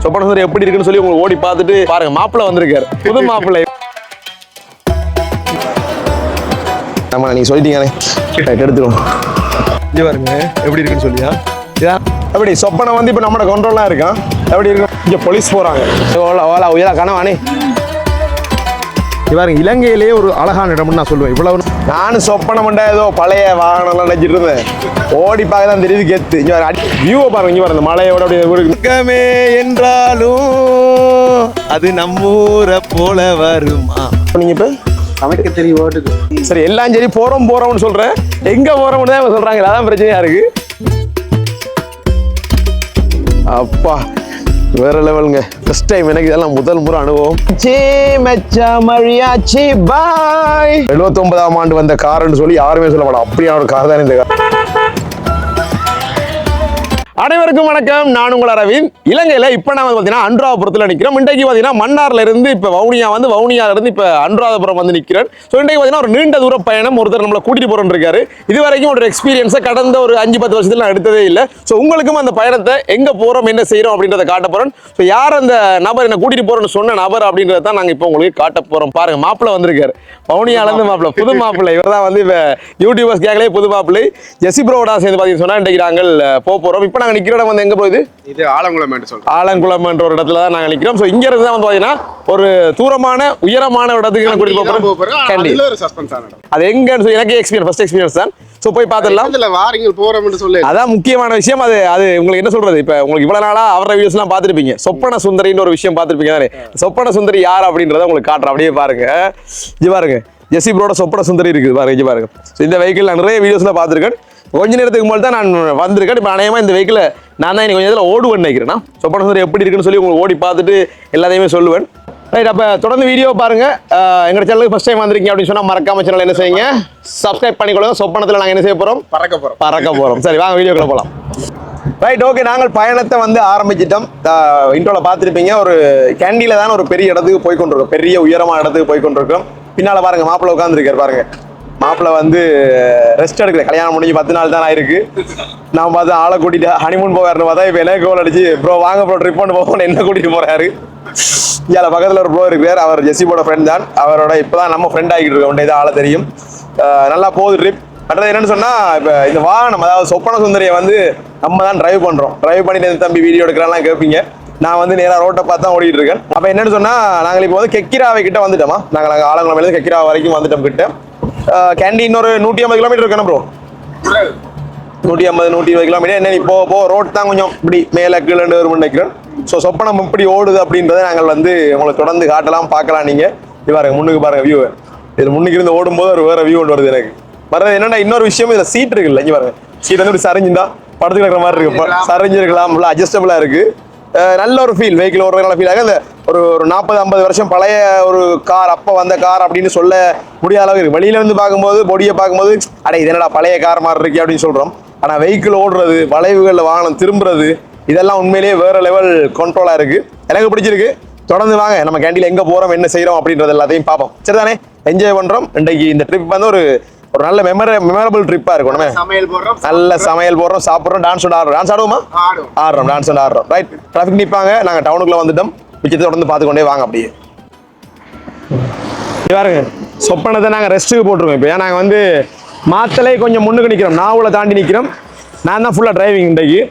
சொப்பன சுந்தரி எப்படி இருக்குன்னு சொல்லி உங்களுக்கு ஓடி பார்த்துட்டு பாருங்க. மாப்பிள்ளை வந்திருக்காரு, புது மாப்பிள்ளை. ஆமா நீங்க சொல்லிட்டீங்களே, எடுத்துக்கணும். இங்க பாருங்க எப்படி இருக்குன்னு சொல்லியா. எப்படி சொப்பனை வந்து இப்ப நம்ம கண்ட்ரோல்லாம் இருக்கான். எப்படி இருக்கும்? இங்க போலீஸ் போறாங்க. ஓலா உயரா கனவானே. பாருங்க இலங்கையிலேயே ஒரு அழகான இடம்னு நான் சொல்லுவேன். இவ்வளவு நானும் சொப்பனை பண்ண ஏதோ பழைய வாகனம்லாம் நினைச்சிட்டு இருந்தேன். ஓடி பார்க்க தான் தெரியுது கெத்து. இங்க வியூவை பாருங்க. இங்க பாருங்க மலையோட அப்படியே என்றாலும் அது நம்மூரை போல வருமா. நீங்க இப்ப சமைக்க தெரியும் ஓட்டுக்கு. சரி எல்லாம் சரி போறோம்னு சொல்றேன். எங்க போறோம்னு தான் சொல்றாங்க. அதான் பிரச்சனையா இருக்கு. அப்பா வேற லெவலுங்க. ஃபர்ஸ்ட் டைம் எனக்கு இதெல்லாம் முதல் முறை அனுபவம். 79ஆம் ஆண்டு வந்த கார்னு சொல்லி யாருமே சொல்ல மாட்டோம். அப்படியான ஒரு கார் தான் இந்த கார். அனைவருக்கும் வணக்கம். நான் உங்கள் அரவிந்த். இலங்கையில் இப்போ நான் பார்த்தீங்கன்னா அனுராதபுரத்தில் நிற்கிறோம். இன்றைக்கு பார்த்தீங்கன்னா மன்னார்ல இருந்து இப்போ வவுனியால இருந்து இப்போ அனுராதபுரம் வந்து நிற்கிறேன். ஸோ இன்றைக்கு பார்த்தீங்கன்னா ஒரு நீண்ட தூர பயணம் ஒருத்தர் நம்மளை கூட்டிட்டு போறோன்னு இருக்காரு. இது வரைக்கும் ஒரு எக்ஸ்பீரியன்ஸை கடந்த ஒரு 5-10 வருஷத்தில் நான் எடுத்ததே இல்லை. ஸோ உங்களுக்கும் அந்த பயணத்தை எங்கே போகிறோம் என்ன செய்கிறோம் அப்படின்றத காட்ட போகிறோம். ஸோ யார் அந்த நபர் என்ன கூட்டிட்டு போறோன்னு சொன்ன நபர் அப்படின்றத தான் நாங்கள் இப்போ உங்களுக்கு காட்ட போகிறோம். பாருங்க மாப்பிள்ளை வந்திருக்காரு. வவுனியாலேருந்து மாப்பிள்ளை, புது மாப்பிள்ளை. இவர் தான் வந்து இப்போ யூடியூபர்ஸ் கேட்கலே புது மாப்பிள்ளை. ஜெசி ப்ரோவோட சேர்ந்து பார்த்தீங்கன்னு சொன்னால் இன்றைக்கு நாங்கள் போகிறோம். இப்போ நாங்கள் நிற்கிற இடம் வந்து எங்க போகுது? இது ஆலங்குளம் சொல்றோம். ஆலங்குளம் என்ற ஒரு இடத்துல தான் நாங்கள் நிற்கிறோம். ஸோ இங்க இருந்து தான் வந்து பார்த்தீங்கன்னா ஒரு தூரமான உயரமான இடத்துக்கு நான் கூட்டிட்டு போகிறோம். அது எங்கன்னு சொல்லி எனக்கு ஃபர்ஸ்ட் எக்ஸ்பீரியன்ஸ் தான். ஸோ போய் பார்த்துடலாம். அதான் முக்கியமான விஷயம். அது உங்களுக்கு என்ன சொல்றது, இப்போ உங்களுக்கு இவ்வளவு நாளா அவரோட வீடியோஸ்லாம் பார்த்துருப்பீங்க. சொப்பன சுந்தரின்னு ஒரு விஷயம் பார்த்துருப்பீங்க தானே. சொப்பன சுந்தரி யார் அப்படின்றத உங்களுக்கு காட்டுறேன். அப்படியே பாருங்க. இது பாருங்க ஜெசி ப்ரோட சொப்பன சுந்தரி இருக்குது பாருங்க. இது பாருங்க. இந்த வெஹிக்கிள் நான் நிறைய வீடியோஸ்ல பார்த்துருக்கேன். கொஞ்ச நேரத்துக்கு மேலே தான் நான் வந்திருக்கேன். இப்போ அநேகமாக இந்த வெஹிக்கிளை நான் தான் கொஞ்சம் நேரத்தில் ஓடுவேன் நினைக்கிறேன். சொப்பன சுந்தரி எப்படி இருக்குன்னு சொல்லி உங்களுக்கு ஓடி பார்த்துட்டு எல்லாத்தையுமே சொல்லுவேன். ரைட், அப்போ தொடர்ந்து வீடியோ பாருங்க. எங்கள் சேனலுக்கு ஃபர்ஸ்ட் டைம் வந்திருக்கீங்க அப்படின்னு சொன்னால் மறக்காம சேனல் என்ன செய்யுங்க, சப்ஸ்கிரைப் பண்ணிக்கொள்ளுங்க. சொப்பனத்தில் நாங்கள் என்ன செய்ய போகிறோம்? பறக்க போகிறோம். சரி வாங்க வீடியோக்குள்ள போகலாம். Right, okay. நாங்கள் பயணத்தை வந்து ஆரம்பிச்சிட்டோம். இன்ட்ரோவில் பார்த்துருப்பீங்க. ஒரு கேண்டியில் தான் ஒரு பெரிய இடத்துக்கு போய் கொண்டிருக்கோம். பெரிய உயரமான இடத்துக்கு போய் கொண்டிருக்கோம். பின்னால் பாருங்க மாப்பிள்ளை உட்காந்துருக்காரு பாருங்க. மாப்பிள்ளை வந்து ரெஸ்ட் எடுக்கிற, கல்யாணம் முடிஞ்சு 10 நாள் தான் ஆயிருக்கு. நான் பார்த்து ஆளை கூட்டிட்டு ஹனிமூன் போவாருன்னு பார்த்தா இப்போ எனக்கு கோல் அடிச்சு ப்ரோ வாங்க ப்ரோ ட்ரிப் பண்ணி போகணும்னு என்ன கூட்டிட்டு போறாரு. இதில் பக்கத்தில் ஒரு ப்ரோ இருக்கிறார். அவர் ஜெசிபோட ஃப்ரெண்ட் தான். அவரோட இப்போதான் நம்ம ஃப்ரெண்ட் ஆகிட்டு இருக்கோம். இதை ஆளை தெரியும். நல்லா போகுது ட்ரிப். மற்றது என்னன்னு சொன்னா, இப்போ இந்த வாகனம் அதாவது சொப்பன சுந்தரியை வந்து நம்ம தான் டிரைவ் பண்றோம். டிரைவ் பண்ணிட்டு தம்பி வீடியோ எடுக்கிறான்லாம் கேட்பீங்க. நான் வந்து நேராக ரோட்டை பார்த்து தான் ஓடிட்டு இருக்கேன். அப்போ என்னன்னு சொன்னா, நாங்கள் இப்போ வந்து கெக்கிராவை கிட்ட வந்துட்டோமா. நாங்கள் ஆலங்குளம் கெக்கிராவை வரைக்கும் வந்துட்டோம் கிட்ட. கேண்டீன் ஒரு 150 கிலோமீட்டர் இருக்கணும் ப்ரோ. 150-120 கிலோமீட்டர். என்ன இப்போ ரோட் தான் கொஞ்சம் இப்படி மேலே கீழே வரும்னு நினைக்கிறேன். ஸோ சொப்பனம் இப்படி ஓடுது அப்படின்றத நாங்கள் வந்து உங்களுக்கு தொடர்ந்து காட்டலாம், பார்க்கலாம். நீங்கள் இது பாருங்க, முன்னுக்கு பாருங்க வியூ. இது முன்னுக்கு இருந்து ஓடும்போது ஒரு வேற வியூ ஒன்று வருது எனக்கு. வர்றது என்னன்னா இன்னொரு விஷயம், இதில் சீட் இருக்குல்ல. இங்கே பாருங்க, சீட் வந்து இப்படி சரிஞ்சுதான் படத்துக்கு இருக்கிற மாதிரி இருக்கு. சரிஞ்சிருக்கலாம், அட்ஜஸ்டபிளா இருக்கு. நல்ல ஒரு ஃபீல், வெஹிக்கிள் ஓடுற ஃபீல் ஆக. அந்த ஒரு 40-50 வருஷம் பழைய ஒரு கார், அப்போ வந்த கார் அப்படின்னு சொல்ல முடியாத அளவு இருக்கு. வெளியில இருந்து பார்க்கும்போது, பொடியை பார்க்கும்போது அடே இது என்னடா பழைய கார் மாதிரி இருக்கு அப்படின்னு சொல்றோம். ஆனால் வெஹிக்கிள் ஓடுறது, வளைவுகளில் வாகனம் திரும்புறது, இதெல்லாம் உண்மையிலேயே வேற லெவல் கண்ட்ரோலா இருக்கு. எனக்கு பிடிச்சிருக்கு. தொடர்ந்து வாங்க, நம்ம கேண்டீன்ல எங்க போறோம் என்ன செய்யறோம் அப்படின்றது எல்லாத்தையும் பார்ப்போம். சரிதானே? என்ஜாய் பண்றோம். இன்றைக்கு இந்த ட்ரிப் வந்து ஒரு நல்ல மெமரபிள் ட்ரிப்பா இருக்கும். நல்ல சமையல் போடுறோம், சாப்பிடுறோம், டான்ஸ் ஆடுறோம். டான்ஸ் ஆடுவோமா? ஆடுறோம், டான்ஸ் ஆடுறோம். ரைட், டிராஃபிக் நிற்பாங்க. நாங்க டவுனுக்குள்ள வந்துட்டோம். மிச்சத்தை தொடர்ந்து பார்த்துக்கொண்டே வாங்க. அப்படியே பாருங்க, சொப்பனத்தை நாங்கள் ரெஸ்ட்டுக்கு போட்டுருக்கோம். இப்போ நாங்கள் வந்து மாத்தலை கொஞ்சம் முன்னுக்கு நிற்கிறோம். நாவலை தாண்டி நிற்கிறோம். நான் தான் ஃபுல்லாக டிரைவிங் இன்றைக்கு.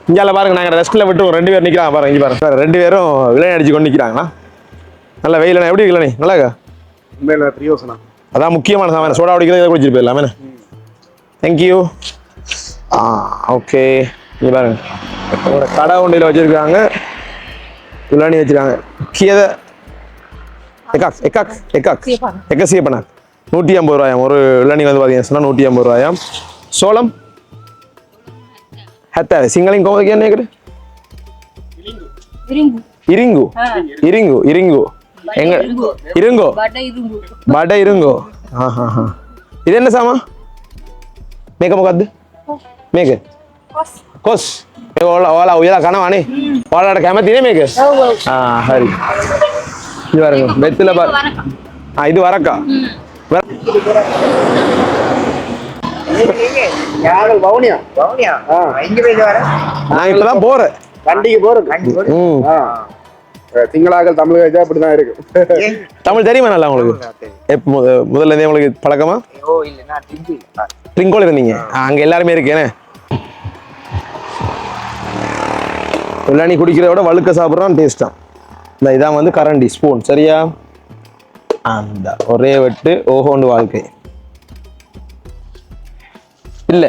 இங்கே பாருங்க, நாங்கள் ரெஸ்ட்டில் விட்டு 2 பேர் நிற்கிறாங்க பாருங்க. இங்கே பாருங்க, 2 பேரும் விளையாடி அடிச்சு கொண்டு நிற்கிறாங்களா. நல்ல வெயில். எப்படி இருக்கல? நல்லாக்கா? பிரியோசனம். அதான் முக்கியமான சாமான. சோடா குடிக்கிறது இதை குடிச்சிட்டு போயிடலாமே. தேங்க்யூ. ஓகே. இங்கே பாருங்க, ஒரு கடை ஒன்றில் வச்சிருக்காங்க, விளையாடி வச்சிருக்காங்க. கீதை எக்கசிய பண்ண 150 ரூபாயாம். ஒரு விளையாடி வந்து பார்த்தீங்கன்னா சொன்னால் 150 ரூபாயாம். சோளம் ஹெத்தாது சிங்கலிங் கோவதுக்கு என்ன கேடு? இரிங்கு எங்க இருங்கோ பட இருங்கோ. இது என்ன சாமா? மேக முகாது மேக கோஸ் ஓலா உயரா கனவானே. ஓலாட கமத்தினே மேக. ஹரி இது பாருங்க வெத்தில பாரு. இது வரக்கா. நான் இப்பதான் போறேன். கண்டிக்கு போறது சிங்களாக்கள் தமிழ் வச்சா அப்படிதான் இருக்கு. தமிழ் தெரியுமா நல்லா உங்களுக்கு? எப்போ முதல்ல இருந்தே உங்களுக்கு பழக்கமா? ட்ரிங்கோல இருந்தீங்க? அங்க எல்லாருமே இருக்கேனே. வெள்ளாணி குடிக்கிறத விட வழுக்க சாப்பிட்றான் டேஸ்டா. இந்த இதான் வந்து கரண்டி ஸ்பூன் சரியா? அந்த ஒரே வெட்டு ஓஹோண்டு வாழ்க்கை இல்ல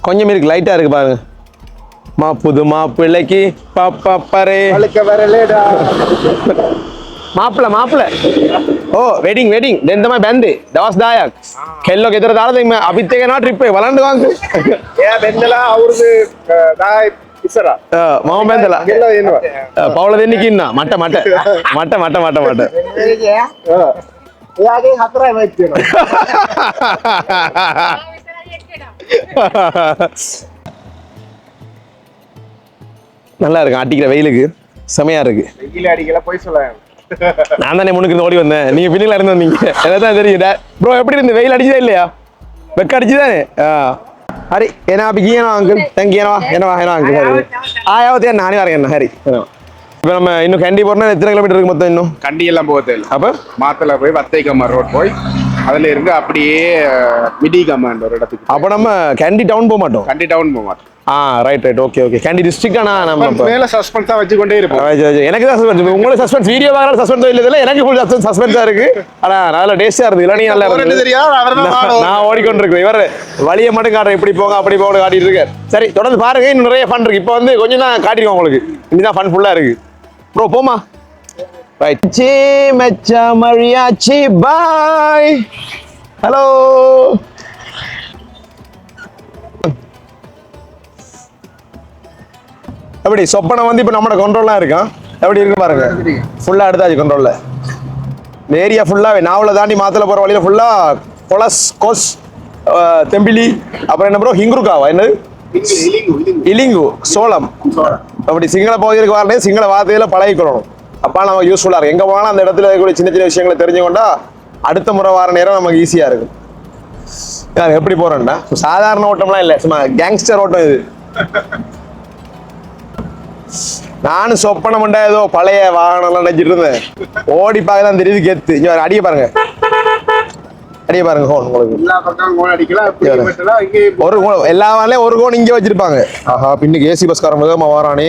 கொஞ்சம் இருக்கு, லைட்டா இருக்கு பாருங்க. புது மாப்பிள்ளைக்கு பாப்பாப்பரே मापला ओ वेडिंग देन तमा बंदे दवास दायक खेल लोग इधर दाल देंगे अभी तक ना ट्रिप पे वलांड वांग या बेंदला ಅವ್ರದು दाय ಇಸರ ಮಾಮ ಬೆಂದಲ ಪೌಳ ದೇನಿಕಿನ್ನ ಮಟ್ಟ ಯಾಗೆ ಹತ್ರ ಹೋಯ್ತೀನೋ நல்லா இருக்கு அடிக்கிற வெயிலுக்கு செமையா இருக்கு. வெயில் அடிக்கல போய் சொல்ல நான் தானே முன்னுக்கு ஓடி வந்தேன், நீங்க பின்னில இருந்து வந்தீங்க. எனதான் தெரியும் ப்ரோ எப்படி இருந்து வெயில் அடிச்சதா இல்லையா? வெக்க அடிச்சுதானே? ஹரி ஏன்னா அப்போ அங்கிள் தேங்க் ஏனவா அங்கிள் ஆயாவதே நானே வரேன் என்ன ஹரி. இப்போ நம்ம இன்னும் கண்டி போறோம்னா எத்தனை கிலோமீட்டர் இருக்கு மொத்தம்? இன்னும் கண்டி எல்லாம் போகவே இல்லை. அப்போ மாத்தல போய் வத்தைக்கம்மர் ரோட் போய் அதுல இருந்து அப்படியே மிடி கமாண்ட் ஒரு இடத்துக்கு. அப்போ நம்ம கண்டி டவுன் போக மாட்டோம்? கண்டி டவுன் போக மாட்டோம். Right okay candy district. ஆனா நம்ம மேல சஸ்பென்ஸா வச்சுக்கொண்டே இருப்போம். எனக்கு தான் சஸ்பென்ஸ், உங்களுக்கு சஸ்பென்ஸ் வீடியோ பார்க்கற சஸ்பென்ஸ் இல்ல, எனக்கு ஃபுல் சஸ்பென்ஸா இருக்கு. ஆனா நல்ல டேஸ்டா இருக்கு. இல்ல நீ நல்லா இருக்கு. நான் ஓடிக்கொண்டிருக்கேன். இவர் வழியை மட்டும் காட்டுற இப்படி போங்க அப்படி போங்க காட்டிட்டு இருக்காரு. சரி தொடர்ந்து பாருங்க, இன்னும் நிறைய ஃபன் இருக்கு. இப்போ வந்து கொஞ்சம் தான் காட்டிருக்கோம் உங்களுக்கு, இன்னும் ஃபன் ஃபுல்லா இருக்கு. ப்ரோ போமா ரைட் சி மச்சா மரியாச்சி பாய் ஹலோ. எப்படி சொப்பனை வந்து இப்போ நம்மளோட கண்ட்ரோல்லாம் இருக்கான்? எப்படி இருக்கு பாருங்க, ஃபுல்லா எடுத்தாச்சு கண்ட்ரோல்ல. இந்த ஏரியா ஃபுல்லாவே நாவலை தாண்டி மாத்தல போற வழியில ஃபுல்லா கொலஸ் கோஸ் தெம்பிலி அப்புறம் என்ன ப்ரோ ஹிங்குருக்காவா என்னது இலிங்கு சோளம். அப்படி சிங்கள பகுதிகளுக்கு வரனே சிங்கள வார்த்தையில பழகிக்கொள்ளணும். அப்பா நமக்கு யூஸ்ஃபுல்லா இருக்கு. எங்க போனாலும் அந்த இடத்துல இருக்கக்கூடிய சின்ன சின்ன விஷயங்களை தெரிஞ்சுக்கொண்டா அடுத்த முறை வார நேரம் நமக்கு ஈஸியா இருக்கும். எப்படி போறேன்னா சாதாரண ஓட்டம்லாம் இல்லை, சும்மா கேங்ஸ்டர் ஓட்டம் இது. நானும் சொப்பனம் பண்ண ஏதோ பழைய வாகனம்லாம் நினைச்சிட்டு இருந்தேன். ஓடி பார்க்கலாம் தெரியுது கெத்து. இங்க அடிய பாருங்க ஹோன் உங்களுக்கு ஒரு எல்லா வானிலையும் ஒரு கோன் இங்கே வச்சிருப்பாங்க. ஆஹா பின்னுக்கு ஏசி பஸ்காரன் வேகமா வாரானே,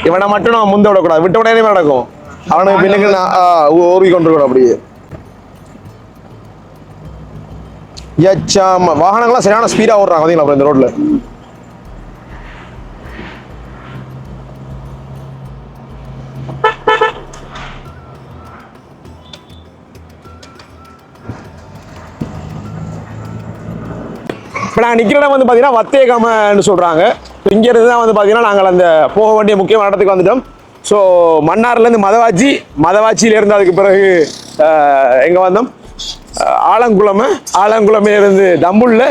இவனை மட்டும் நம்ம முந்த விடக்கூடாது, விட்ட உடனே நடக்கும். அவனுக்கு பின்னுக்கு ஓவி கொண்டிருக்கணும் அப்படியே. வாகனங்கள்லாம் சரியான ஸ்பீடா ஓடுறாங்க பாத்தீங்களா அப்புறம் இந்த ரோட்ல. இப்போ நாங்கள் நிற்கிற இடம் வந்து பார்த்தீங்கன்னா வத்தேகமன்னு சொல்கிறாங்க. இங்கே இருந்து தான் வந்து பார்த்தீங்கன்னா நாங்கள் அந்த போக வேண்டிய முக்கியமான இடத்துக்கு வந்துட்டோம். ஸோ மன்னார்லேருந்து மதவாச்சியிலேருந்து அதுக்கு பிறகு எங்கே வந்தோம் ஆலங்குளமேலேருந்து தம்புள்ள,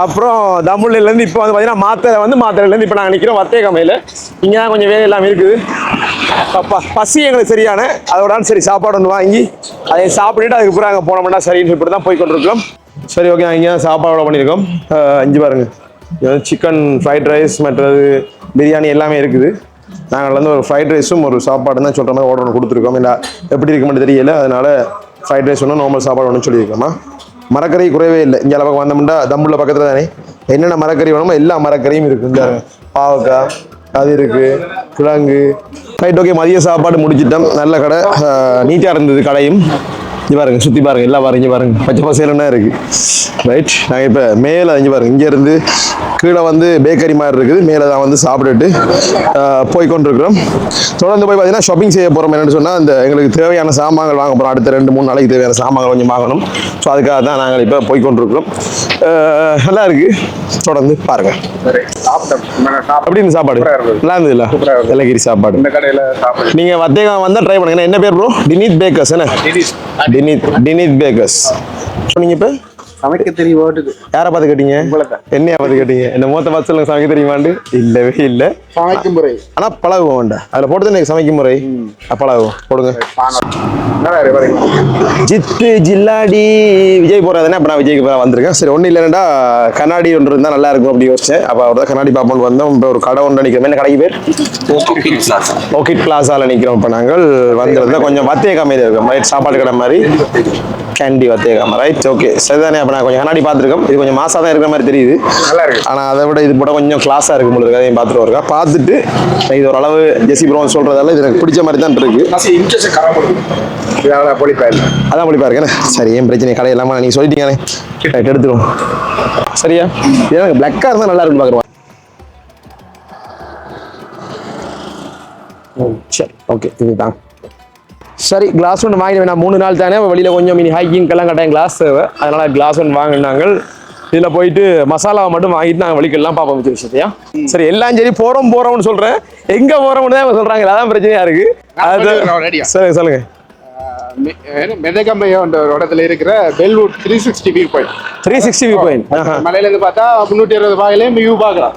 அப்புறம் தம்புள்ளிலேருந்து இப்போ வந்து பார்த்தீங்கன்னா மாத்தரையிலேருந்து இப்போ நாங்கள் நிற்கிறோம் வத்தேகமையில். இங்கே தான் கொஞ்சம் வேலை எல்லாம் இருக்குது. பசி எங்களுக்கு சரியான அதோட சரி சாப்பாடு வந்து வாங்கி அதை சாப்பிட்டுட்டு அதுக்கு பிறகு அங்கே போனோம்னா சரின்னு இப்படி தான் போய் கொண்டிருக்கோம். சரி ஓகே, இங்கே சாப்பாடு பண்ணியிருக்கோம். இஞ்சி பாருங்க, சிக்கன் ஃப்ரைட் ரைஸ் மற்றது பிரியாணி எல்லாமே இருக்குது. நாங்கள் வந்து ஒரு ஃப்ரைட் ரைஸும் ஒரு சாப்பாடு தான் சொல்கிற மாதிரி ஆர்டர் ஒன்று கொடுத்துருக்கோம். இல்லை எப்படி இருக்க மட்டும் தெரியல, அதனால ஃப்ரைட் ரைஸ் ஒன்று நார்மல் சாப்பாடு ஒன்று சொல்லியிருக்கோமா. மரக்கறி குறைவே இல்லை. இங்கே அளவுக்கு வந்தோம்னா தம்புள்ள பக்கத்தில் தானே என்னென்ன மரக்கறி வேணுமோ எல்லா மரக்கறியும் இருக்குது. இந்த பாவக்காய் அது இருக்குது, கிழங்கு. ரைட் ஓகே, மதிய சாப்பாடு முடிச்சிட்டோம். நல்ல கடை, நீட்டாக இருந்தது கடையும். இங்கே பாருங்க, சுற்றி பாருங்க, எல்லாம் பாருங்க, இங்கே பாருங்க பச்சை பசேலன்னா இருக்குது. ரைட் நாங்கள் இப்போ மேலே இங்கே பாருங்க, இங்கேருந்து கீழே வந்து பேக்கரி மாதிரி இருக்குது, மேலே தான் வந்து சாப்பிட்டுட்டு போய்கொண்டிருக்கிறோம். தொடர்ந்து போய் பார்த்தீங்கன்னா ஷாப்பிங் செய்ய போகிறோம். என்னென்னு சொன்னால் அந்த எங்களுக்கு தேவையான சாமான்கள் வாங்க போகிறோம். அடுத்த 2-3 நாளைக்கு தேவையான சாமான்கள் கொஞ்சம் வாங்கணும். ஸோ அதுக்காக தான் நாங்கள் இப்போ போய்கொண்டிருக்கிறோம். நல்லா இருக்குது, தொடர்ந்து பாருங்க. அப்படி இந்த சாப்பாடு நல்லா இருந்தது இல்லை? வெள்ளகிரி சாப்பாடு இந்த கடையில் சாப்பாடு நீங்கள் வத்தேகம் வந்தால் ட்ரை பண்ணுங்க. என்ன பேர் ப்ரோ? டினித் பேக்கர்ஸ். என்ன டினித் பேக்கர்ஸ். நீங்கள் இப்போ சமைக்க தெரியும் ஓட்டுக்கு. யாரை பார்த்து கேட்டீங்க? என்னையா பார்த்து கேட்டீங்க? என்ன மூத்த பார்த்து சொல்லுங்க, சமைக்க தெரியுமாண்டு? இல்லவே இல்லை. சமைக்கும் முறை ஆனா பழகுவோம் வேண்டாம், அதுல போட்டு எனக்கு சமைக்கும் முறை பழகுவோம் போடுங்க. ஜித்து ஜில்லாடி விஜய் போறதுன்னா அப்ப நான் விஜய்க்கு வந்திருக்கேன். சரி ஒன்றும் இல்லைன்னா கண்ணாடி ஒன்று இருந்தால் நல்லா இருக்கும் அப்படி யோசிச்சேன். அப்போ அவர் தான் கண்ணாடி பார்ப்போம் வந்தோம். இப்போ ஒரு கடை ஒன்று நிற்கிறோம். என்ன கடைக்கு பேர்? ஓகிட் பிளாசாவில் நிற்கிறோம். இப்போ நாங்கள் வந்திருந்தா கொஞ்சம் வத்தேகாமையில் இருக்கோம். ரைட், சாப்பாடு கடை மாதிரி கேண்டி வத்தேகாம. ரைட், ஓகே சரிதானே. அப்போ நான் கொஞ்சம் கண்ணாடி பார்த்துருக்கோம். இது கொஞ்சம் மாசாக தான் இருக்கிற மாதிரி தெரியுது, நல்லா இருக்கு. ஆனால் அதை விட இது போட கொஞ்சம் கிளாஸாக இருக்கும் போது. அதையும் பார்த்துட்டு இருக்கா. பார்த்துட்டு இது ஒரு அளவு ஜெசி ப்ரோன்னு சொல்றதால இது எனக்கு பிடிச்ச மாதிரி தான் இருக்கு. அதான் மொழிப்பா இருக்கேன். சரி, ஏன் பிரச்சனை கடை இல்லாமல் நீங்கள் சொல்லிட்டீங்கண்ணே. ரைட், எடுத்துருவோம். சரியா, இது எனக்கு பிளாக்காக இருந்தால் நல்லா இருக்குன்னு பார்க்குறோம். சரி, ஓகே, இதுதான் சரி. கிளாஸ் ஒன்று வாங்கிட்டு வேணாம், 3 நாள் தானே வெளியில் கொஞ்சம் மினி ஹைக்கிங்கெல்லாம் கட்டாயம் கிளாஸ் தேவை. அதனால் கிளாஸ் ஒன்று வாங்கினாங்க. இதில் போயிட்டு மசாலாவை மட்டும் வாங்கிட்டு நாங்கள் வலிக்கெல்லாம் பார்ப்போம் வச்ச விஷயத்தையா. சரி, எல்லாம் சரி போகிறோம்னு சொல்கிறேன். எங்கே போகிறோம்னு தான் சொல்கிறாங்க, அதான் பிரச்சனையாக இருக்குது. அது சரி சொல்லுங்கள். மெதகம்பையோன்ற ஒரு இடத்துல இருக்கிற Bellwood 360 view point. 360 view point மலையிலேருந்து பார்த்தா 320 ரூபாயிலே வியூ பார்க்கலாம்.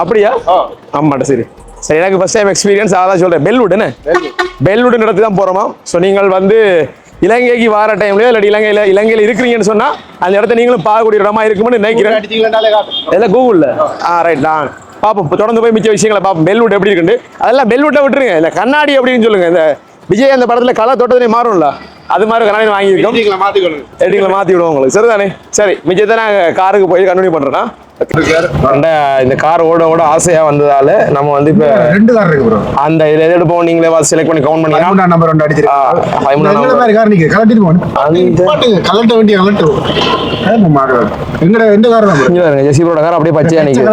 அப்படியா? ஆமாட்டா. சரி சரி, எனக்கு ஃபர்ஸ்ட் டைம் எக்ஸ்பீரியன்ஸ் அதான் சொல்கிறேன். பெல்வுட் என்ன பெல்வுட் இடத்துக்கு தான் போகிறோமா. ஸோ நீங்கள் வந்து இலங்கைக்கு வர டைம்லயோ இல்லாட்டி இலங்கையில் இருக்கிறீங்கன்னு சொன்னால் அந்த இடத்த நீங்களும் பார்க்கக்கூடிய இடமா இருக்கும்னு நினைக்கிறேன். எல்லாம் கூகுளில் ரைட் தான் பார்ப்போம். தொடர்ந்து போய் மிச்ச விஷயங்களை பார்ப்போம். பெல்வுட் எப்படி இருக்குன்னு அதெல்லாம் பெல்வுட்டை விட்டுருங்க. இல்லை கண்ணாடி அப்படின்னு சொல்லுங்க. இந்த விஜய் அந்த படத்தில் கலர் தொட்டதுனே மாறும்ல, அது மாதிரி கண்ணாடி வாங்கியிருக்கோம். எடிங்களை மாற்றி விடுவோம் உங்களுக்கு. சரிதானே? சரி, மிச்சத்தை நான் காருக்கு போய் கண்டினியூ பண்ணுறேன்னா இந்த கார் ஓட ஆசையா வந்ததால நம்ம வந்து இப்ப 2 கார் இருக்கு ப்ரோ. அந்த இதுல எது எடுப்போம் நீங்களே செலக்ட் பண்ணி கவுண்ட் பண்ணி 5 நம்பர் 2 அடிச்சிருக்கீங்க. 5 நம்பர் கார் நீங்க கலட்டிட்டு போங்க. அந்த கலட்ட வேண்டிய எங்கட எந்த கார் தான் இங்க பாருங்க. ஜெசி ப்ரோட கார் அப்படியே பச்சையா நிக்குது.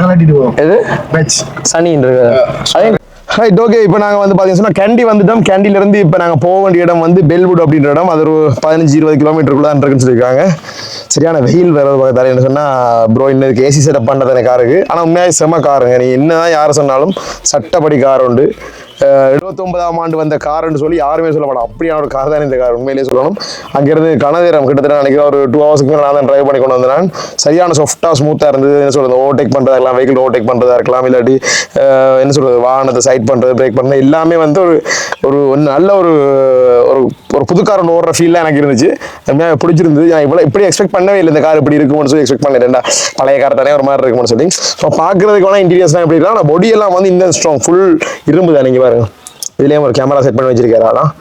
கலட்டிட்டு போவோம். எது பட்ச் சனின்றது. அதே ரைட், ஓகே. இப்போ நாங்கள் வந்து பார்த்தீங்கன்னா கேண்டி வந்துட்டோம். கேண்டிலேருந்து இப்போ நாங்கள் போக வேண்டிய இடம் வந்து பெல்வுட் அப்படின்ற இடம். அது ஒரு 15-20 கிலோமீட்டருக்குள்ள தான் இருக்குன்னு சொல்லியிருக்காங்க. சரியான வெயில் வேறு பார்த்தாரு. என்ன சொன்னால் ப்ரோ இன்னதுக்கு ஏசி செட்டப் பண்ணுறது காருக்கு. ஆனால் உண்மையாக செம்ம காருங்க. நீங்கள் என்ன தான் யாரை சொன்னாலும் சட்டப்படி கார் உண்டு. 79ஆம் ஆண்டு வந்த கார்ன்னு சொல்லி யாருமே சொல்ல மாட்டோம். அப்படியான ஒரு கார் தான் இந்த கார், உண்மையிலேயே சொல்லணும். அங்கேருந்து கனதேரம் கிட்டத்தட்ட நினைக்கிறேன் ஒரு 2 ஹவர்ஸ்க்கு மேலே நான் தான் ட்ரைவ் பண்ணி கொண்டு வந்தேன். சரியான சாஃப்டாக ஸ்மூத்தாக இருந்தது. என்ன சொல்கிறது, ஓவர்டேக் பண்ணுறதா இருக்கலாம், வெஹிக்கிள் ஓவர்டேக் பண்ணுறதா இருக்கலாம், இல்லாட்டி என்ன சொல்கிறது வாகனத்தை சைட் பண்ணுறது, பிரேக் பண்ணுறது எல்லாமே வந்து ஒரு நல்ல ஒரு புது கார் ஒன்று ஓடுற ஃபீல்லாம் எனக்கு இருந்துச்சு. உண்மையாக பிடிச்சிருந்தது. நான் இப்படி எக்ஸ்பெக்ட் பண்ணவே இல்லை இந்த கார் இப்படி இருக்கும்னு சொல்லி எக்ஸ்பெக்ட் பண்ணிட்டேன்டா. பழைய கார் தானே ஒரு மாதிரி இருக்கும்னு சொல்லி. ஸோ பார்க்குறதுக்கு வேணால் இன்டீரியர்ஸ்லாம் எப்படி இருக்கலாம். ஆனால் பொடியெல்லாம் வந்து இந்த ஸ்ட்ராங் ஃபுல் இரும்பு தான். நீங்கள் பாருங்க, இதுலேயும் ஒரு கேமரா செட் பண்ணி வச்சிருக்காரு. அதான்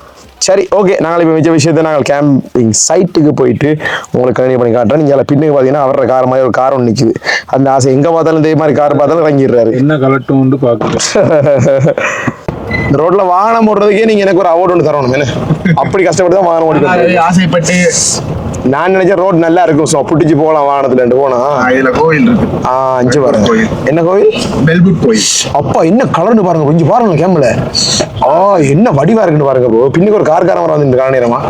சரி, ஓகே. நாங்கள் இப்போ மிச்ச விஷயத்தை நாங்கள் கேம்பிங் சைட்டுக்கு போயிட்டு உங்களுக்கு கண்டினியூ பண்ணி காட்டுறோம். நீங்கள் பின்னுக்கு பார்த்தீங்கன்னா அவரோட கார் மாதிரி ஒரு கார் ஒன்று நிற்குது. அந்த ஆசை எங்கே பார்த்தாலும் இதே மாதிரி கார் பார்த்தாலும் வாங்கிடுறாரு. என்ன கலட்டும் பார்க்குறேன். இந்த ரோட்ல வாகனம் ஓடுறதுக்கே நீங்க எனக்கு ஒரு அவார்டு ஒன்று தரணும். என்ன அப்படி கஷ்டப்பட்டு தான் வாகனம் ஓடி ஆசைப்பட்டு நான் நினைச்சேன் ரோட் நல்லா இருக்கும். ஸோ புட்டிச்சு போகலாம் வாகனத்துல போனா. இதுல கோயில் இருக்கு. 5 பாருங்க. என்ன கோயில்? பெல்வுட் கோயில். அப்பா என்ன கலர்னு பாருங்க, கொஞ்சம் பாருங்க கேமல. என்ன வடிவா இருக்குன்னு பாருங்க ப்ரோ. பின்னுக்கு ஒரு கார்காரம் வர வந்து காரணமா.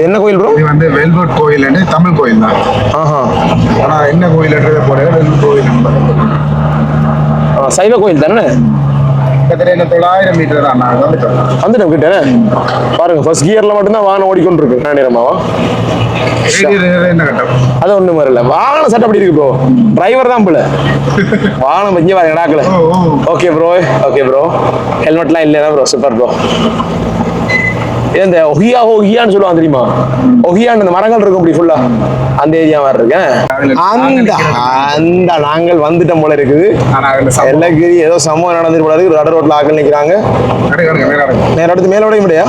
என்ன கோயில் ப்ரோ? இது வந்து வெல்வுட் கோயில், தமிழ் கோயில் தான். ஆனா என்ன கோயில்ன்றதை போல வெல்வுட் கோயில். சைவ கோயில் தானே. 900 மீட்டர் தான் வந்துட்டோம் கிட்ட. பாருங்க ஃபர்ஸ்ட் கியர்ல மட்டும்தான் வாகனம் ஓடிக்கொண்டு இருக்கு. நேரமாவா அது ஒண்ணு மாதிரி இல்ல. வாகனம் செட் அப்படி இருக்கு ப்ரோ. டிரைவர் தான் போல வாகனம் இங்கே பாருங்க நடக்கல. Okay bro, okay bro. ஹெல்மெட்லாம் இல்லைன்னா ப்ரோ சூப்பர் ப்ரோ. இந்த ஒஹியான்னு சொல்லுவாங்க தெரியுமா? ஒஹியான்னு இந்த மரங்கள் இருக்கும் அப்படி ஃபுல்லா அந்த ஏரியா மாதிரி இருக்கேன். அந்த நாங்கள் வந்துட்டோம் போல இருக்குது. எல்லகிரி ஏதோ சம்பவம் நடந்துட்டு போல இருக்கு. நடு ரோட்ல ஆக்கள் நிக்கிறாங்க. நேரம் எடுத்து மேல விட முடியா?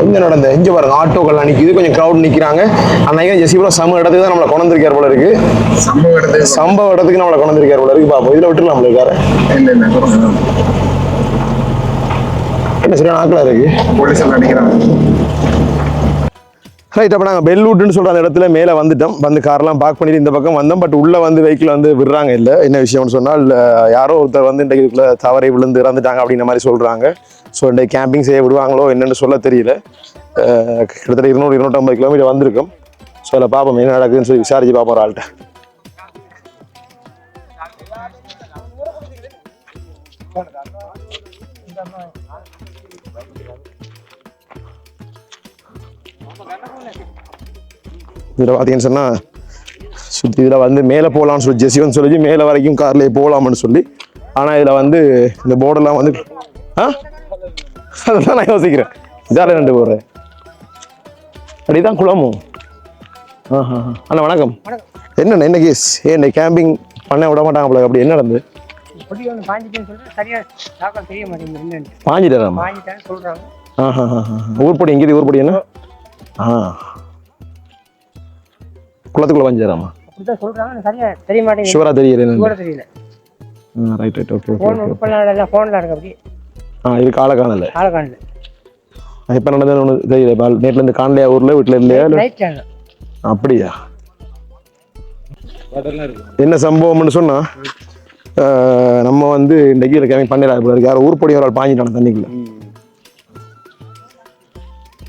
எங்க நடந்த இங்க பாருங்க ஆட்டோக்கள் நிக்குது. கொஞ்சம் கிரௌட் நிக்கிறாங்க. அன்னைக்கு ஜெசி ப்ரோ சம இடத்துக்கு தான் நம்மளை கொண்டிருக்காரு போல இருக்கு. சம்பவ இடத்துக்கு நம்மளை கொண்டிருக்காரு போல இருக்கு. பாப்போம் இதுல விட்டுலாம் இருக்காரு. என்ன சரியான ஆக்களா இருக்கு. போலீஸ் எல்லாம் அடிக்கிறாங்க. ரைட், அப்போ நாங்கள் பெல்வுட்னு சொல்கிற அந்த இடத்துல மேலே வந்துட்டோம். வந்து கார்லாம் பார்க் பண்ணிட்டு இந்த பக்கம் வந்தோம். பட் உள்ளே வந்து வெஹிக்கிள் வந்து விடுறாங்க இல்லை. என்ன விஷயம்னு சொன்னால் யாரோ ஒருத்தர் வந்து இன்றைக்கு இதுக்குள்ளே தவறை விழுந்து இறந்துட்டாங்க அப்படின்ற மாதிரி சொல்கிறாங்க. ஸோ இன்றைக்கு கேம்பிங் செய்ய விடுவாங்களோ என்னென்னு சொல்ல தெரியல. கிட்டத்தட்ட 200-250 கிலோமீட்டர் வந்திருக்கும். ஸோ அதில் பார்ப்போம் என்ன நடக்குதுன்னு சொல்லி விசாரிச்சு பார்ப்போம் ஒரு ஆள்கிட்ட. இதில் பார்த்தீங்கன்னு சொன்னால் சுற்றி இதில் வந்து மேலே போகலான்னு சொல்லி ஜெசிவன் சொல்லி மேலே வரைக்கும் கார்லேயே போகலாம்னு சொல்லி, ஆனால் இதில் வந்து இந்த போர்டெல்லாம் வந்து அதெல்லாம் நான் யோசிக்கிறேன். இதால ரெண்டு போடுறேன் அப்படிதான் குளமும். அண்ணா வணக்கம். என்னண்ணா என்ன கேஸ்? ஏன் கேம்பிங் பண்ண விட மாட்டாங்க போல, அப்படி என்ன நடந்தது? பாஞ்சிட்டாராமா? ஊர்படி எங்கேயுது? ஊர்படி என்ன குளத்துக்குள்ள பாஞ்சிட்டாராமா? ஷுவரா தெரியல. Right right okay okay. இது கால காணல எப்போ நடந்தது ஒன்று தெரியல. நேற்றுல இருந்து காணலையா? ஊர்ல வீட்டுல இல்லையா? அப்படியா? என்ன சம்பவம்னு சொன்னா, நம்ம வந்து இன்றைக்கு கேமிங் பண்ணிடலாம். யாரும் ஊர்படி ஒரு ஆள் பாஞ்சிட்டான தண்ணிக்குள்ள.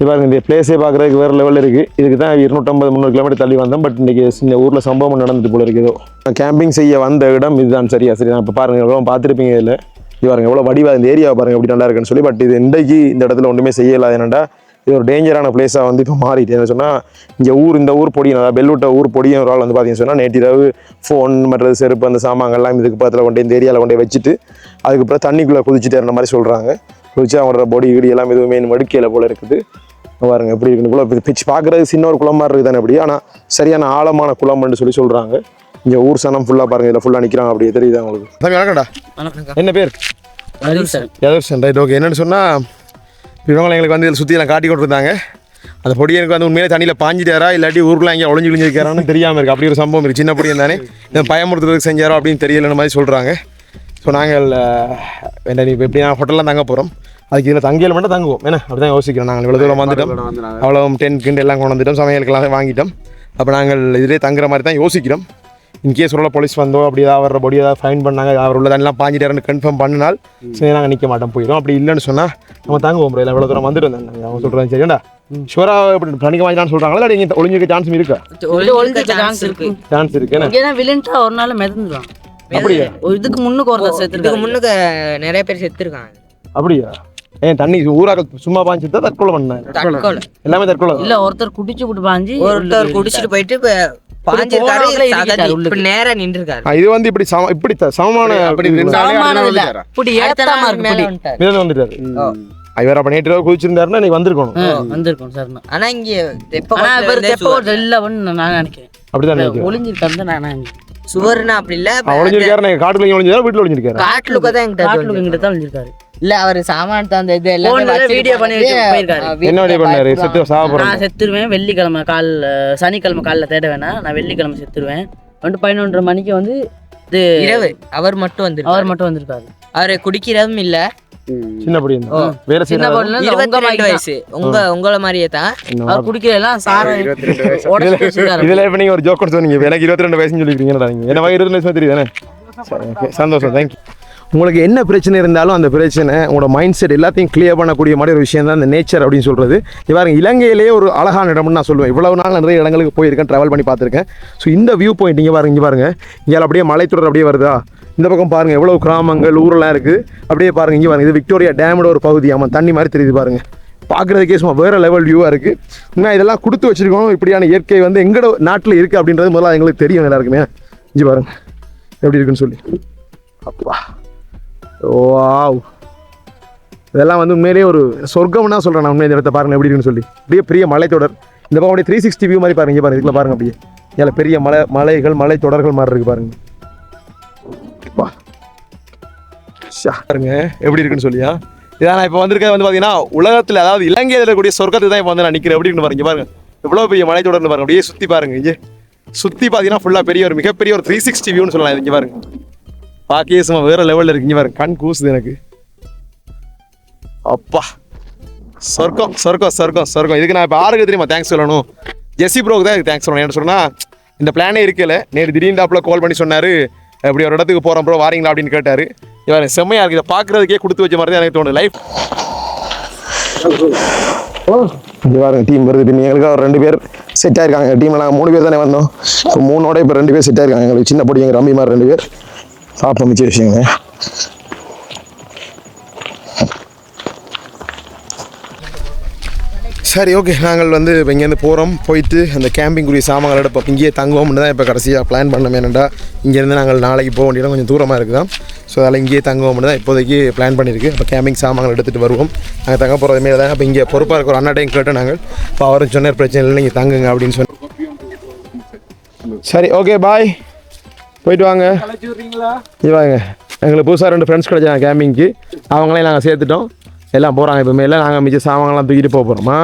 பாருங்க இந்த பிளேஸே பார்க்குறதுக்கு வேறு லெவலில் இருக்குது. இதுக்கு தான் 250-300 கிலோமீட்டர் தள்ளி வந்தோம். பட் இன்றைக்கி இந்த ஊரில் சம்பவம் நடந்துட்டு போல இருக்குது. ஏதோ கேம்பிங் செய்ய வந்த இடம் இதுதான். சரியா சரி. நான் இப்போ பாருங்கள் எவ்வளோ பார்த்துருப்பீங்க. இதில் இது பாருங்க எவ்வளோ வடிவா இந்த ஏரியாவை பாருங்கள் எப்படி நல்லா இருக்குன்னு சொல்லி. பட் இது இன்றைக்கு இந்த இடத்துல ஒன்றுமே செய்யலாது. என்னென்னா இது ஒரு டேஞ்சரான பிளேஸாக வந்து இப்போ மாறிட்டு. என்ன சொன்னால் இங்கே இந்த ஊர் பொடியும் அதாவது பெல்விட்ட ஊர் பொடியும் ஒரு ஆள் வந்து பார்த்தீங்கன்னு சொன்னால் நேற்றிரவு ஃபோன் மற்றது செருப்பு அந்த சாமான்கள்லாம் இதுக்கு பக்கத்தில் கொண்டு இந்த ஏரியாவில் கொண்டு வச்சுட்டு அதுக்கப்புறம் தண்ணிக்குள்ளே குதிச்சுட்டு இருந்த மாதிரி சொல்கிறாங்க. குதிச்சு அவங்களோட பொடி வீடு எல்லாம் எதுவுமே மடுக்கையில் போல இருக்குது. பாருங்க எப்படி இருக்குன்னு கூட பிச்சு பார்க்குறது சின்ன ஒரு குளம் மாதிரி இருக்குது தானே அப்படி. ஆனால் சரியான ஆழமான குளம்னு சொல்லி சொல்கிறாங்க. இங்கே ஊர் சனம் ஃபுல்லாக பாருங்க. இதில் ஃபுல்லாக நிற்கிறாங்க. அப்படியே தெரியுது உங்களுக்கு. வணக்கம்டா. என்ன பேர்? யதர்சன். Right okay. என்னென்னு சொன்னால் இவங்களை எங்களுக்கு வந்து இதில் சுற்றி எல்லாம் காட்டி கொண்டிருந்தாங்க. அந்த பொடி எனக்கு வந்து உண்மையிலே தண்ணியில் பாஞ்சிட்டாரா இல்லாட்டி ஊருக்குள்ள எங்கே ஒளிஞ்சிருக்காரான்னு தெரியாமல் இருக்குது. அப்படி ஒரு சம்பவம் இருக்குது. சின்ன பொடியும் தானே இதை பயமுறுத்துறதுக்கு செஞ்சாரோ அப்படின்னு தெரியலன்னு மாதிரி சொல்கிறாங்க. ஸோ நாங்கள் வேண்டாம் இப்போ எப்படி நான் ஹோட்டலில் தங்க போகிறோம். அதுக்கு இதில் தங்கியில் மட்டும் தங்குவோம். ஏன்னா அப்படி தான் யோசிக்கிறோம். நாங்கள் இவ்வளோ தூரம் வந்துட்டோம். அவ்வளோ டென்ட் கிண்ட் எல்லாம் கொண்டு வந்துட்டோம். சமையலுக்கெல்லாம் வாங்கிட்டோம். அப்போ நாங்கள் இதிலே தங்குற மாதிரி தான் யோசிக்கிறோம். இன்கேஸ் உள்ள போலீஸ் வந்தோம் அப்படி ஏதாவது வர்ற பொடி ஏதாவது ஃபைன் பண்ணாங்க அவர் உள்ள தண்ணிலாம் பாஞ்சிட்டாருன்னு கன்ஃபார்ம் பண்ணினால் சரி நாங்கள் நிற்க மாட்டோம் போயிடும். அப்படி இல்லைன்னு சொன்னால் நம்ம தாங்குவோம். இல்லை எவ்வளோ தூரம் வந்துட்டு வந்தாங்க அவங்க சொல்கிறது சரியாண்டா. ஷுவராக இப்படி தண்ணிக்கு வாங்கிட்டான்னு சொல்கிறாங்களா இல்லை நீங்கள் ஒளிஞ்சிருக்க சான்ஸ் இருக்கா? சான்ஸ் இருக்கு. ஏன்னா ஒரு நாள் மிதந்துடும். அப்படியா? இதுக்கு முன்னுக்கு நிறைய பேர் செத்துருக்காங்க. அப்படியா? ஏன் தண்ணி ஊராக சும்மா பாஞ்சிட்டு தற்கொலை பண்ணேன். எல்லாமே தற்கொலை இல்ல. ஒருத்தர் குடிச்சு விட்டு பாஞ்சு ஒருத்தர் குடிச்சிட்டு போயிட்டு நேரா நின்றுருக்காரு. இது வந்து இப்படி இப்படி சமமான வந்துட்டாரு. இவர் அப்ப நேற்று குதிச்சிருந்தாருன்னா நீ வந்திருக்கணும் சார். ஆனா இங்க நான் நினைக்கிறேன் அப்படிதான் ஒளிஞ்சிருக்காரு. நான் சுவர்னா அப்படி இல்ல ஒளிஞ்சிருக்காரு. காட்டுல ஒளிஞ்சிருக்காரு வீட்டுல ஒளிஞ்சிருக்காரு. காட்டுல தான் ஒளிஞ்சிருக்காரு. இல்ல அவர் சாமான் தான் இது எல்லாம் வீடியோ பண்ணி போயிருக்காரு. என்ன வீடியோ பண்ணாரு? நான் செத்துருவேன் வெள்ளிக்கிழமை சனிக்கிழமை காலைல தேட வேணாம். நான் வெள்ளிக்கிழமை செத்துருவேன். 11:30 மணிக்கு வந்து இது இரவு அவர் மட்டும் வந்திருக்காரு. அவரை குடிக்கிறதும் இல்ல. சின்ன படி வேற சின்ன 22 வயசு. உங்கள மாதிரியே தான் அவர் குடிக்கிறதெல்லாம் சார 22 வயசு. இதுல இப்ப நீங்க ஒரு ஜோக் சொன்னீங்க. எனக்கு 22 வயசுன்னு சொல்லிருக்கீங்களா? நீங்க என்ன 22 வயசு தெரியுதானே? சந்தோஷம். தேங்க்யூ. உங்களுக்கு என்ன பிரச்சனை இருந்தாலும் அந்த பிரச்சனை உங்களோட மைண்ட் செட் எல்லாத்தையும் கிளியர் பண்ணக்கூடிய மாதிரி ஒரு விஷயம் தான் இந்த நேச்சர் அப்படின்னு சொல்கிறது. இவ்வாறு இலங்கையிலேயே ஒரு அழகான இடம்னு நான் சொல்லுவேன். இவ்வளவு நாள் நிறைய இடங்களுக்கு போயிருக்கேன், ட்ராவல் பண்ணி பார்த்துருக்கேன். ஸோ இந்த வியூ பாயிண்ட் இங்கே பாருங்க இங்கே அப்படியே மலைத்தொடர் அப்படியே வருதா. இந்த பக்கம் பாருங்கள் எவ்வளோ கிராமங்கள் ஊரெல்லாம் இருக்குது. அப்படியே பாருங்கள் இங்கே பாருங்கள். இது விக்டோரியா டேமோட ஒரு பகுதி. ஆமாம் தண்ணி மாதிரி தெரியுது பாருங்கள். பார்க்குறதுக்கே சும்மா வேறு லெவல் வியூவாக இருக்குது. இன்னும் இதெல்லாம் கொடுத்து வச்சுருக்கோம். இப்படியான இயற்கை வந்து எங்களோட நாட்டில் இருக்குது அப்படின்றது முதல்ல எங்களுக்கு தெரியும் எல்லாருக்குமே. இங்கே பாருங்கள் எப்படி இருக்குன்னு சொல்லி. அப்பா வாவ், இதெல்லாம் வந்து உண்மையிலேயே ஒரு சொர்க்கம்னா சொல்கிறேன் நான். உண்மையை இந்த இடத்த பாருங்கள் எப்படி இருக்குன்னு சொல்லி. அப்படியே பெரிய மலைத்தொடர். இந்த பக்கம் அப்படியே 360 வியூ மாதிரி பாருங்க. பாருங்க இதுக்குள்ள பாருங்க. அப்படியே இதில் பெரிய மலைகள் மலைத்தொடர்கள் மாதிரி இருக்கு பாருங்க. பாருங்க எப்படி இருக்குன்னு சொல்லியா. இதான் நான் இப்போ வந்திருக்கேன் வந்து பார்த்தீங்கன்னா உலகத்தில் அதாவது இலங்கையில் இருக்கக்கூடிய சொர்க்கத்தை தான் இப்போ வந்து நான் நிற்கிறேன். எப்படி இருக்குன்னு பாருங்க. பாருங்க எவ்வளோ பெரிய மலைத்தொடர்னு பாருங்க. அப்படியே சுற்றி பாருங்க. இங்கே சுற்றி பார்த்தீங்கன்னா ஃபுல்லாக பெரிய ஒரு மிகப்பெரிய ஒரு 360 வியூன்னு சொல்லலாம். இங்கே பாருங்க பாக்கியே சும்மா வேற லெவலில் இருக்கு. இங்கே பாருங்க கண் கூசுது எனக்கு. அப்பா சொர்க்கம் சொர்க்கம் சொர்க்கம் சொர்க்கம். இதுக்கு நான் இப்போ யாருக்கு தெரியுமா தேங்க்ஸ் சொல்லணும்? ஜெஸி ப்ரோக்கு தான் இதுக்கு தேங்க்ஸ் சொல்லணும். என்ன சொன்னால் இந்த பிளானே இருக்கல. நேற்று திடீர்னு கால் பண்ணி சொன்னார் இப்படி ஒரு இடத்துக்கு போகிறோம் ப்ரோ வாரீங்களா அப்படின்னு கேட்டார். இவர் செம்மையாக இருக்குது. இதை பார்க்குறதுக்கே கொடுத்து வச்ச மாதிரி தான் எனக்கு தோணுது. லைஃப் இங்கே பாருங்க டீம் வருது. இப்போ எங்களுக்கு ஒரு 2 பேர் செட் ஆயிருக்காங்க. டீமில் நாங்கள் 3 பேர் தானே வந்தோம். ஸோ 3ஓட இப்போ 2 பேர் செட் ஆயிருக்காங்க. எங்களுக்கு சின்ன பொடி எங்கள் ரம்மி மாதிரி 2 பேர். பார்ப்போம் மிச்ச விஷயங்க. சரி ஓகே நாங்கள் வந்து இப்போ இங்கேருந்து போகிறோம். போயிட்டு அந்த கேம்பிங்குரிய சாமான்கள் எடுப்போம். இங்கேயே தங்குவோம்னு தான் இப்போ கடைசியாக பிளான் பண்ணோம். ஏன்னாண்டா இங்கேருந்து நாங்கள் நாளைக்கு போக வேண்டிய கொஞ்சம் தூரமாக இருக்குதான். ஸோ அதில் இங்கேயே தங்குவோம்னு தான் இப்போதைக்கு பிளான் பண்ணியிருக்கு. இப்போ கேம்பிங் சாமான்கள் எடுத்துகிட்டு வருவோம். நாங்கள் தங்க போகிறது மாரி தான். அப்போ இங்கே பொறுப்பாக இருக்கிற அண்ணாட்டையும் கேட்டோம் நாங்கள். இப்போ அவரும் சொன்னார் பிரச்சனை இல்லை நீங்கள் தங்குங்க அப்படின்னு சொல்லி. சரி ஓகே பாய், போயிட்டு வாங்க. இது வாங்க, எங்களுக்கு புதுசாக 2 ஃப்ரெண்ட்ஸ் கிடைச்சாங்க கேம்பிங்க்கு. அவங்களையும் நாங்கள் சேர்த்துட்டோம். எல்லாம் போகிறாங்க. இப்போ மேலே நாங்கள் மிச்ச சாமான்லாம் தூக்கிட்டு போக போகிறோமா?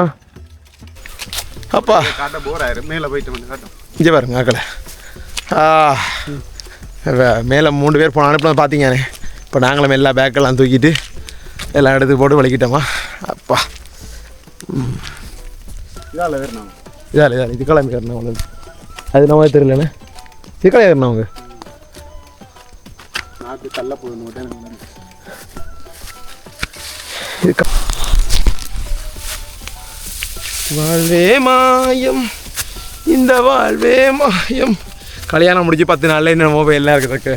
அப்பா காட்ட போறாரு மேலே போயிட்டு வந்து காட்டும். இங்கே பாருங்க ஆக்களை. மேலே 3 பேர் போன அனுப்பினது பார்த்தீங்கண்ணே. இப்போ நாங்களும் எல்லா பேக்கெல்லாம் தூக்கிட்டு எல்லாம் எடுத்து போட்டு வலிக்கிட்டோமா. அப்பா இதால் வேணும் இதால் இது கிளம்பி வரணும் அவ்வளோ. அது நம்ம தெரியலண்ணே. இது கிளம்பி வரணும் அவங்க நாக்கு தள்ள போகணும். வாழ்வே மாயம் இந்த வாழ்வே மாயம். கல்யாணம் முடிஞ்சு 10 நாளில் என்ன மொபைல்லாம் இருக்கிறதுக்கு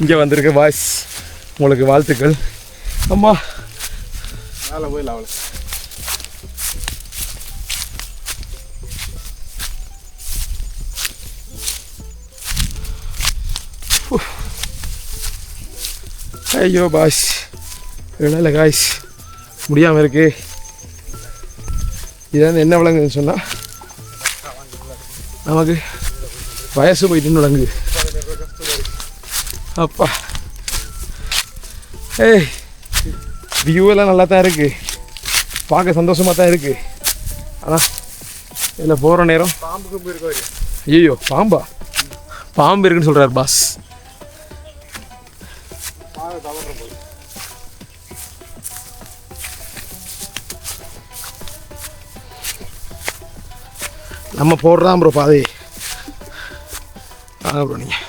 இங்கே வந்திருக்கு பாய்ஸ். உங்களுக்கு வாழ்த்துக்கள். அம்மா வேலை போயில அவளை ஐயோ பாய்ஸ், இல்லை காய்ஸ் முடியாமல் இருக்கு. இது வந்து என்ன விளங்குதுன்னு சொன்னால் நமக்கு வயசு போயிட்டுன்னு விளங்குது. அப்பா ஏய், வியூவெல்லாம் நல்லா தான் இருக்குது, பார்க்க சந்தோஷமாக தான் இருக்குது. ஆனால் இதில் போகிற நேரம் பாம்புக்கும் போயிருக்கோம். ஐயோ பாம்பா, பாம்பு இருக்குன்னு சொல்கிறார் பாஸ். நம்ம போடுறான் ப்ரோ பாதை. வாங்க ப்ரோ, நீங்கள்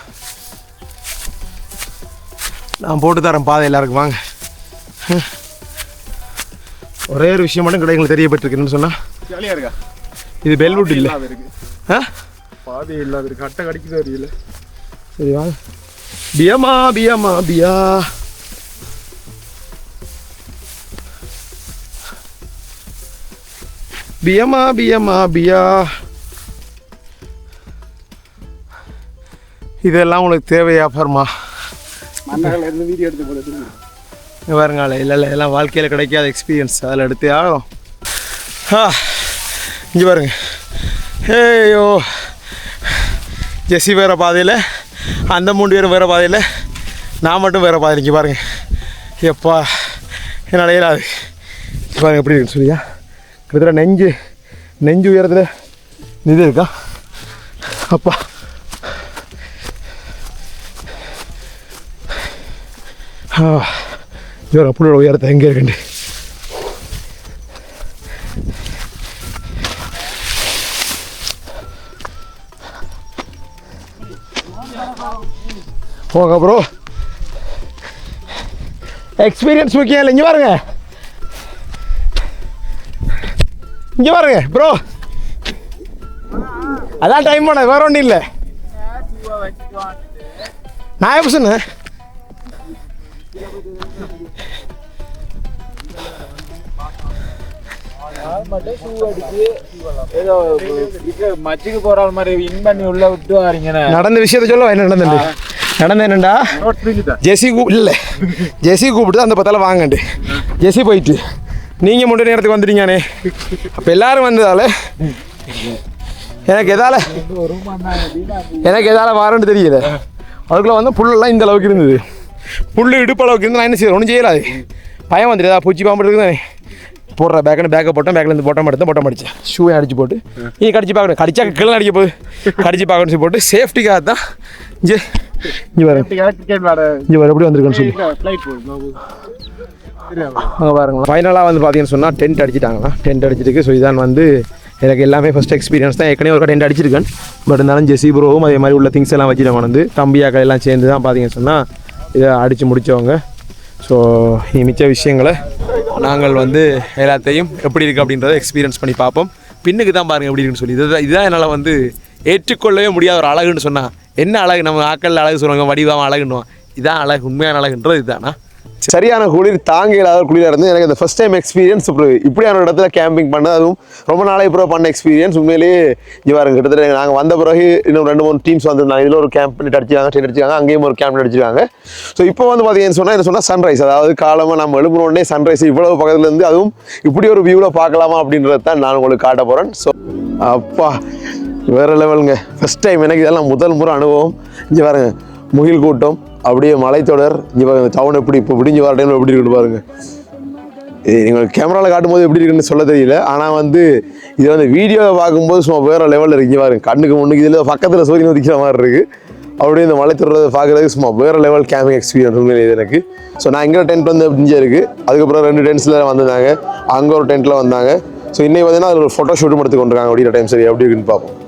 நான் போட்டு தரேன் பாதை எல்லாருக்கும் வாங்க. ஒரே ஒரு விஷயம் மட்டும் கிடையாது எங்களுக்கு தெரியப்பட்டிருக்குன்னு சொன்னால், ஜாலியாக இருக்கா? இது பெல்வுட் இல்லை. ஆ பாதி இல்லாத இருக்கு, அட்டை கடிக்குது அறியல. சரி வாங்க. பியமா பியமா பியா. பியமா பியமா பியா. இதெல்லாம் உங்களுக்கு தேவையா பர்மா? மன்னர்கள் இருந்து வீடியோ எடுத்து போடுறது பாருங்களே. இல்லை இல்லை, எல்லாம் வாழ்க்கையில் கிடைக்காத எக்ஸ்பீரியன்ஸ், அதில் எடுத்தே ஆகும். இங்கே பாருங்க. ஏயோ ஜெஸ்ஸி வேறு பாதையில், அந்த 3 பேரும் வேறு பாதையில், நான் மட்டும் வேறு பாதையில். இங்கே பாருங்கள் எப்பா என்னால் இயலாது. பாருங்கள் எப்படி இருக்குன்னு சொல்லியா. கிட்டத்தட்ட நெஞ்சு உயரத்தில் இது இருக்கா. அப்பா இவர் அப்படி உயரத்தை எங்கே இருக்குண்டு. போங்க ப்ரோ, எக்ஸ்பீரியன்ஸ் முக்கியம் இல்லை. இங்கே பாருங்க, இங்கே பாருங்க ப்ரோ, அதான் டைம் பண்ண, வேற ஒன்றும் இல்லை. நான் எப்போ சொன்னேன்? மச்சுக்கு போற மாதிரி வின் பண்ணி உள்ள விட்டு வாரீங்க. நடந்த விஷயத்த சொல்ல என்ன நடந்த என்னண்டா, ஜெசி கூப்பிட்டு அந்த பத்தால வாங்கண்டு ஜெசி போயிட்டு நீங்கள் மட்டும் நேரத்துக்கு வந்துட்டீங்கண்ணே. அப்போ எல்லாரும் வந்ததால எனக்கு எதால வாரன்னு தெரியல. அதுக்குள்ளே வந்து புல்லெல்லாம் இந்த அளவுக்கு இருந்தது. புல் இடுப்பு அளவுக்கு இருந்து நான் என்ன செய்யறேன், ஒன்றும் செய்யலாது. பயம் வந்துட்டு ஏதாவது பூச்சி பாம்பு இருக்குதானே. போடுற பேக்கை போட்டேன், பேக்கில் பொட்டம் அடித்தேன். ஷூவை அடிச்சு போட்டு நீ கடிச்சு பார்க்கணும், கடிச்சா கிளை அடிக்க போகுது, கடிச்சு பார்க்கணும் போட்டு சேஃப்டிக்காக தான் இங்கே வர எப்படி வந்திருக்கேன்னு சொல்லி அங்கே பாருங்களா. ஃபைனலாக வந்து பார்த்தீங்கன்னு சொன்னால் டென்ட் அடிச்சிட்டாங்களா. டென்ட் அடிச்சிருக்கு. ஸோ இதான் வந்து எனக்கு எல்லாமே ஃபஸ்ட் எக்ஸ்பீரியன்ஸ் தான். ஏற்கனவே ஒரு டென்ட் அடிச்சிருக்கேன். பட் இருந்தாலும் ஜெசி ப்ரோவும் அதே மாதிரி உள்ள திங்ஸ் எல்லாம் வச்சுட்டு வந்து தம்பியாக்கள் எல்லாம் சேர்ந்து தான் பார்த்தீங்கன்னு சொன்னால் இதை அடித்து முடித்தவங்க. ஸோ மிச்ச விஷயங்களை நாங்கள் வந்து எல்லாத்தையும் எப்படி இருக்குது அப்படின்றத எக்ஸ்பீரியன்ஸ் பண்ணி பார்ப்போம். பின்னுக்கு தான் பாருங்கள் எப்படி இருக்குன்னு சொல்லி. இதுதான் என்னால் வந்து ஏற்றுக்கொள்ளவே முடியாத ஒரு அழகுன்னு சொன்னால் என்ன அழகு. நம்ம ஆக்கள் அழகு சொல்லுவாங்க, வடிவாக அழகுன்னுவான். இதான் அழகு, உண்மையான அழகுன்றது இதுதானா. சரியான குளிர் தாங்க இல்லாத குளிராக இருந்து எனக்கு இந்த ஃபர்ஸ்ட் டைம் எக்ஸ்பீரியன்ஸ் இப்படியான ஒரு இடத்துல கேம்பிங் பண்ணது, அதுவும் ரொம்ப நாளைக்கு பிறகு பண்ண எக்ஸ்பீரியன்ஸ். உண்மையிலேயே இங்கே பாருங்க, கிட்டத்தட்ட நாங்கள் வந்த பிறகு இன்னும் 2-3 டீம்ஸ் வந்திருந்தாங்க. இதில் ஒரு கேம்ப் அடிச்சிருக்காங்க, டென்ட் அடிச்சிருக்காங்க, அங்கேயும் ஒரு கேம்ப் அடிச்சிருக்காங்க. ஸோ இப்போ வந்து பார்த்தீங்கன்னு சொன்னால் சன்ரைஸ், அதாவது காலமாக நம்ம எழுப்புனோடனே சன்ரைஸ் இவ்வளவு பக்கத்துல இருந்து அதுவும் இப்படி ஒரு வியூவில் பார்க்கலாமா அப்படின்றத தான் நான் உங்களுக்கு காட்ட போகிறேன். ஸோ அப்பா வேற லெவலுங்க, ஃபர்ஸ்ட் டைம் எனக்கு இதெல்லாம் முதல் முறை அனுபவம். இங்கே பாருங்க முகில் கூட்டம், அப்படியே மலைத்தொடர், இங்கே பாருங்க டவுன் எப்படி இப்போ விடிஞ்சு வர டைமில் எப்படி இருக்குன்னு பாருங்க. நீங்கள் கேமராவில் காட்டும்போது எப்படி இருக்குன்னு சொல்ல தெரியல, ஆனால் வந்து இது வந்து வீடியோவை பார்க்கும்போது சும்மா வேறு லெவலில் இருக்கு. பாருங்க கண்ணுக்கு முன்னுக்கு இதில் பக்கத்தில் சூரியன் உதிக்கிற மாதிரி இருக்குது. அப்படியே இந்த மலைத்தொடரை பார்க்குறதுக்கு சும்மா வேறு லெவல் கேம்பிங் எக்ஸ்பீரியன்ஸ் உண்மையிலே இது எனக்கு. ஸோ நான் இங்கே டென்ட் வந்து இங்கே இருக்குது, அதுக்கப்புறம் 2 டென்ட்ஸில் வந்திருந்தாங்க, அங்கே ஒரு டென்ட்டில் வந்தாங்க. ஸோ இன்னைக்கு பார்த்தீங்கன்னா அதில் ஒரு ஃபோட்டோ ஷூட்டும் எடுத்து கொண்டிருக்காங்க. அப்படின்ற டைம் சரி எப்படி இருக்குன்னு பார்ப்போம்.